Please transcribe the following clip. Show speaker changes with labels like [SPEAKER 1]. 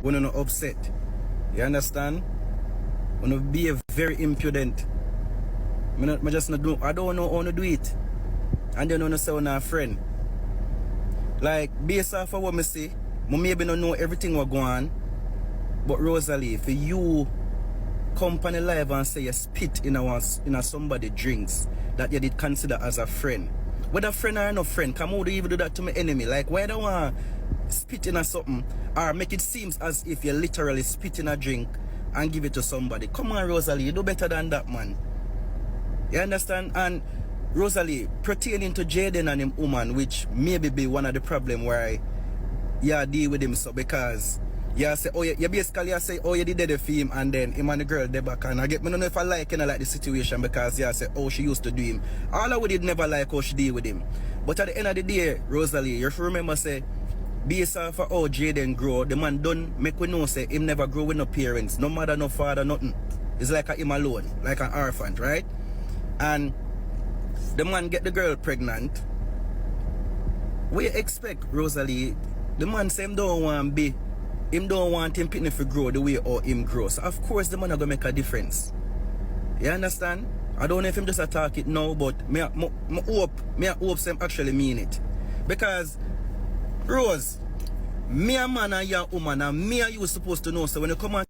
[SPEAKER 1] when you're not upset. You understand? When you behave very impudent. I just not do, I don't know how to do it. And then when you say you're a friend. Like, based off of what I say, I maybe not know everything what going on. But Rosealee, for you company live and say you spit in a somebody drinks that you did consider as a friend. Whether friend or no friend, come out even do that to my enemy. Like, why don't want spit in a something or make it seem as if you literally spit in a drink and give it to somebody? Come on, Rosealee, you do better than that, man. You understand? And Rosealee, pertaining to Jaden and him woman, which maybe be one of the problem where you deal with him, so because you say, oh, you basically say, oh, you did it for him, and then him and the girl they back, and I don't know if I like the situation, because you say, oh, she used to do him. All I would never like how she deal with him. But at the end of the day, Rosealee, you remember say, based off of how Jaden grow, the man don't make we know say him never grow with no parents, no mother, no father, nothing. It's like him alone, like an orphan, right? And the man get the girl pregnant. What you expect, Rosealee? The man say him don't want him pitney to grow the way or him grow. So of course the man are gonna make a difference. You understand? I don't know if him just attack it now, but me hope some actually mean it. Because Rose, me a man and you a woman, and me and you supposed to know, so when you come and